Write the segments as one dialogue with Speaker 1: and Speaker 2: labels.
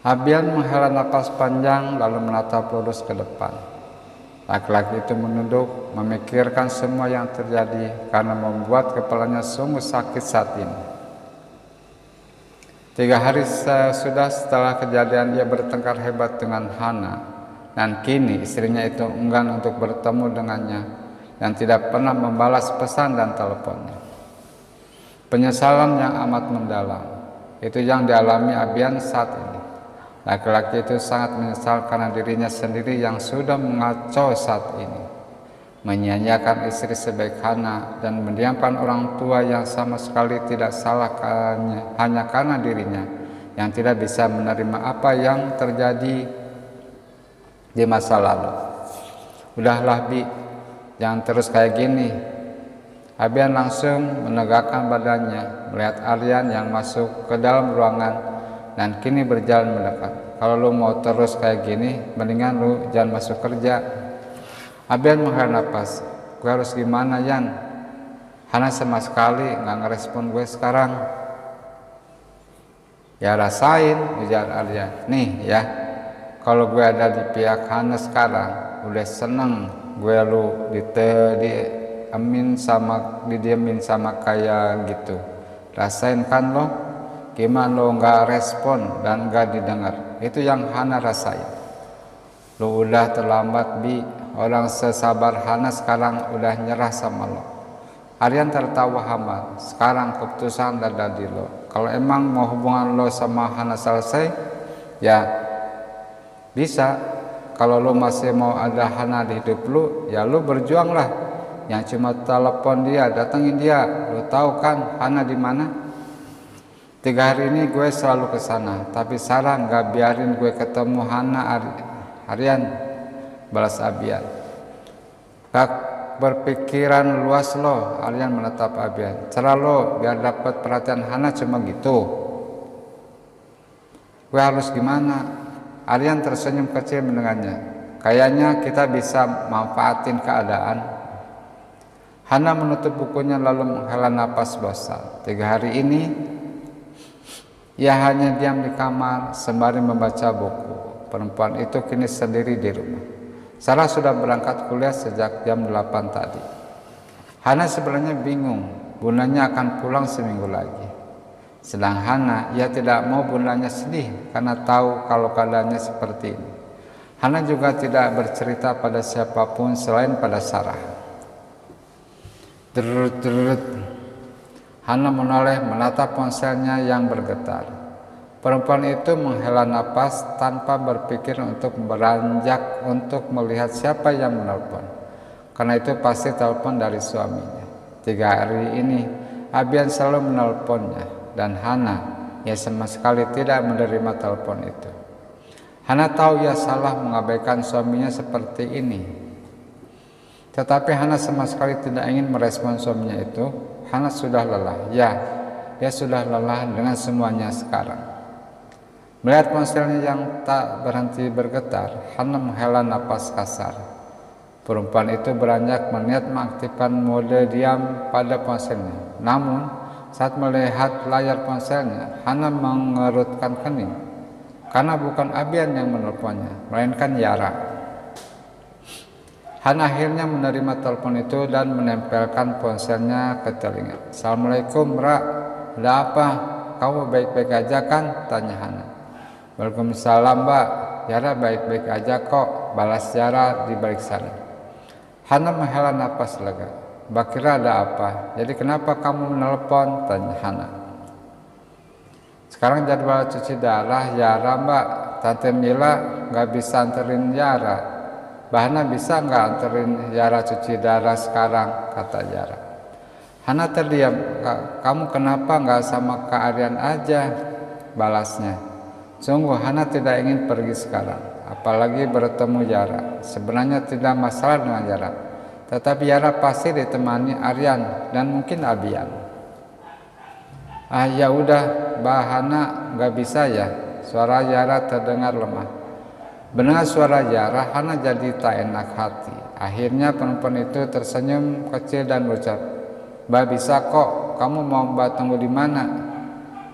Speaker 1: Abian menghela napas panjang lalu menatap lurus ke depan. Laki-laki itu menunduk, memikirkan semua yang terjadi karena membuat kepalanya sungguh sakit saat ini. 3 hari sudah setelah kejadian ia bertengkar hebat dengan Hana, dan kini istrinya itu enggan untuk bertemu dengannya dan tidak pernah membalas pesan dan teleponnya. Penyesalan yang amat mendalam itu yang dialami Abian saat ini. Laki-laki itu sangat menyesal karena dirinya sendiri yang sudah mengacau saat ini, menyia-nyiakan istri sebaik Hana dan mendiamkan orang tua yang sama sekali tidak salah hanya karena dirinya yang tidak bisa menerima apa yang terjadi di masa lalu. Udahlah Bi, jangan terus kayak gini. Abian langsung menegakkan badannya melihat Aryan yang masuk ke dalam ruangan dan kini berjalan mendekat. Kalau lu mau terus kayak gini, mendingan lu jangan masuk kerja. Abian menghela napas. Gue harus gimana Yan? Hana sama sekali gak ngerespon gue sekarang. Ya rasain, ujar Aryan. Nih ya, kalau gue ada di pihak Hana sekarang, udah seneng gue lu didiemin sama kayak gitu. Rasain kan lo? Gimana lo gak respon dan gak didengar? Itu yang Hana rasain. Lo udah terlambat Bi. Orang sesabar Hana sekarang udah nyerah sama lo. Aryan tertawa hambar. Sekarang keputusan ada di lo. Kalau emang mau hubungan lo sama Hana selesai, ya bisa. Kalau lo masih mau ada Hana di hidup lo, ya lo berjuang lah. Yang cuma telepon dia, datengin dia. Lo tahu kan Hana di mana? 3 hari ini gue selalu ke sana, tapi saran gak biarin gue ketemu Hana. Aryan, balas Abian. Gak berpikiran luas lo. Aryan menatap Abian. Cara lo biar dapat perhatian Hana cuma gitu. Gue harus gimana? Aryan tersenyum kecil mendengarnya. Kayaknya kita bisa manfaatin keadaan. Hana menutup bukunya lalu menghela napas bosan. 3 hari ini ia hanya diam di kamar sembari membaca buku. Perempuan itu kini sendiri di rumah. Sarah sudah berangkat kuliah sejak jam 8 tadi. Hana sebenarnya bingung, bundanya akan pulang seminggu lagi. Sedang Hana, ia tidak mau bundanya sedih karena tahu kalau keadaannya seperti ini. Hana juga tidak bercerita pada siapapun selain pada Sarah. Hana menoleh menatap ponselnya yang bergetar. Perempuan itu menghela napas tanpa berpikir untuk beranjak untuk melihat siapa yang menelpon. Karena itu pasti telepon dari suaminya. 3 hari ini Abian selalu menelponnya dan Hana ia sama sekali tidak menerima telepon itu. Hana tahu ia salah mengabaikan suaminya seperti ini. Tetapi Hana sama sekali tidak ingin merespon suaminya itu. Hana sudah lelah. Ya, dia sudah lelah dengan semuanya sekarang. Melihat ponselnya yang tak berhenti bergetar, Hana menghela napas kasar. Perempuan itu beranjak berniat mengaktifkan mode diam pada ponselnya. Namun, saat melihat layar ponselnya, Hana mengerutkan kening. Karena bukan Abian yang menelponnya, melainkan Yara. Hana akhirnya menerima telepon itu dan menempelkan ponselnya ke telinga. Assalamualaikum, Ra. Ada apa? Kamu baik-baik aja kan? Tanya Hana. Waalaikumsalam, Mbak. Yara baik-baik aja kok, balas Yara di balik sana. Hana menghela napas lega. Mbak kira ada apa? Jadi kenapa kamu menelpon? Tanya Hana. Sekarang jadwal cuci darah Yara, Mbak. Tante Mila gak bisa anterin Yara. Bahana bisa nggak anterin Yara cuci darah sekarang? Kata Yara. Hana terdiam. Kamu kenapa nggak sama Kak Aryan aja? Balasnya. Sungguh Hana tidak ingin pergi sekarang, apalagi bertemu Yara. Sebenarnya tidak masalah dengan Yara, tetapi Yara pasti ditemani Aryan dan mungkin Abian. Ya udah, Mbak Hana nggak bisa ya. Suara Yara terdengar lemah. Mendengar suara Yara, Hana jadi tak enak hati. Akhirnya perempuan itu tersenyum kecil dan berucap, Mbak bisa kok, kamu mau Mbak tunggu di mana?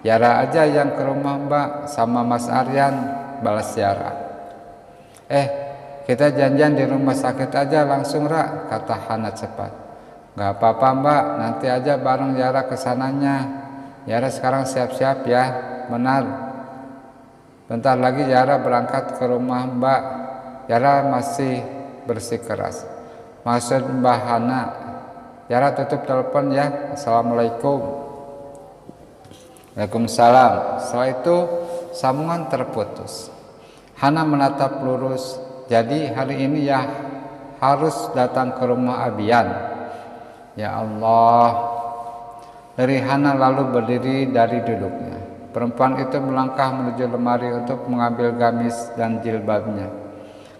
Speaker 1: Yara aja yang ke rumah Mbak sama Mas Aryan. balas ziarah. Kita janjian di rumah sakit aja langsung, Ra, kata Hana cepat. Gak apa-apa Mbak, nanti aja bareng Yara kesananya. Yara sekarang siap-siap ya. Benar, bentar lagi Yara berangkat ke rumah Mbak. Yara masih bersikeras. Maksud Mbak Hana. Yara tutup telepon ya. Assalamualaikum. Waalaikumsalam. Setelah itu sambungan terputus. Hana menatap lurus. Jadi hari ini ya harus datang ke rumah Abian. Ya Allah. Dari Hana lalu berdiri dari duduknya. Perempuan itu melangkah menuju lemari untuk mengambil gamis dan jilbabnya.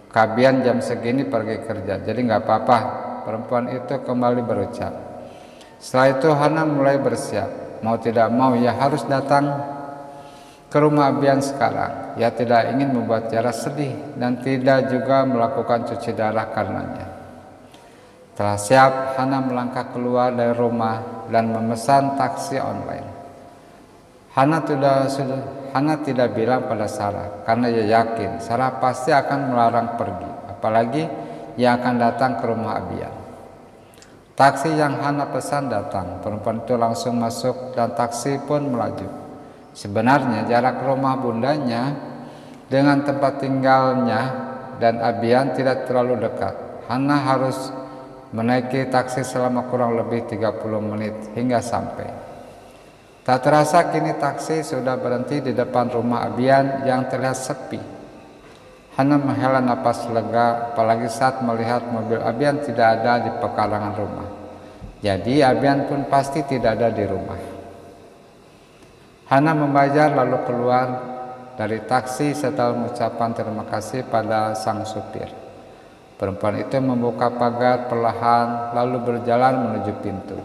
Speaker 1: Kabian jam segini pergi kerja, jadi nggak apa-apa. Perempuan itu kembali berucap. Setelah itu Hana mulai bersiap. Mau tidak mau ia harus datang ke rumah Abian sekarang. Ia tidak ingin membuat Yara sedih dan tidak juga melakukan cuci darah karenanya. Setelah siap, Hana melangkah keluar dari rumah dan memesan taksi online. Hana tidak bilang pada Sarah karena ia yakin Sarah pasti akan melarang pergi, apalagi ia akan datang ke rumah Abian. Taksi yang Hana pesan datang, perempuan itu langsung masuk dan taksi pun melaju. Sebenarnya jarak rumah bundanya dengan tempat tinggalnya dan Abian tidak terlalu dekat. Hana harus menaiki taksi selama kurang lebih 30 menit hingga sampai. Tak terasa kini taksi sudah berhenti di depan rumah Abian yang terlihat sepi. Hana menghela napas lega, apalagi saat melihat mobil Abian tidak ada di pekarangan rumah. Jadi Abian pun pasti tidak ada di rumah. Hana membayar lalu keluar dari taksi setelah mengucapkan terima kasih pada sang supir. Perempuan itu membuka pagar perlahan lalu berjalan menuju pintu.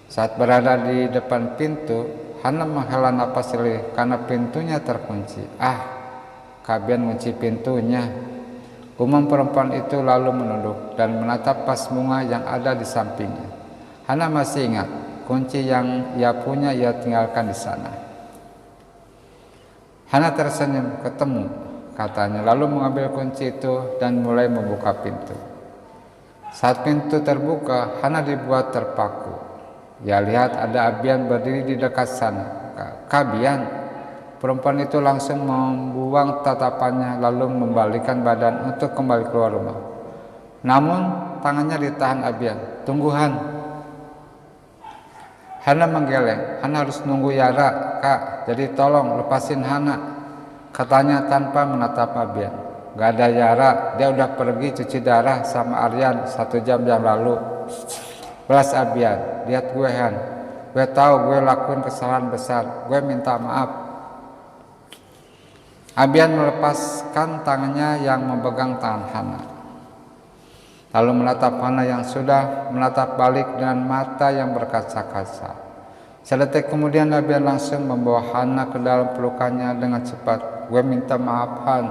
Speaker 1: Saat berada di depan pintu, Hana menghela napas lirih karena pintunya terkunci. Kabian kunci pintunya. Gumam perempuan itu lalu menunduk dan menatap vas bunga yang ada di sampingnya. Hana masih ingat, kunci yang ia punya ia tinggalkan di sana. Hana tersenyum, ketemu, katanya, lalu mengambil kunci itu dan mulai membuka pintu. Saat pintu terbuka, Hana dibuat terpaku. Ia lihat ada Abian berdiri di dekat sana. Kabian, perempuan itu langsung membuang tatapannya lalu membalikkan badan untuk kembali keluar rumah. Namun tangannya ditahan Abian. Tunggu Han. Hana menggeleng. Hana harus nunggu Yara, Kak. Jadi tolong lepasin Hana, katanya tanpa menatap Abian. Gak ada Yara, dia udah pergi cuci darah sama Aryan 1 jam yang lalu. Belas Abian, lihat gue Han. Gue tahu gue lakuin kesalahan besar. Gue minta maaf. Abian melepaskan tangannya yang memegang tangan Hana. Lalu menatap Hana yang sudah menatap balik dengan mata yang berkaca-kaca. Sedetik kemudian Abian langsung membawa Hana ke dalam pelukannya dengan cepat. Gue minta maaf Han.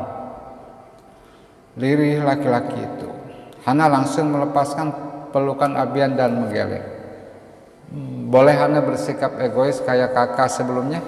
Speaker 1: Lirih laki-laki itu. Hana langsung melepaskan pelukan Abian dan menggeleng. Boleh Hana bersikap egois kayak kakak sebelumnya?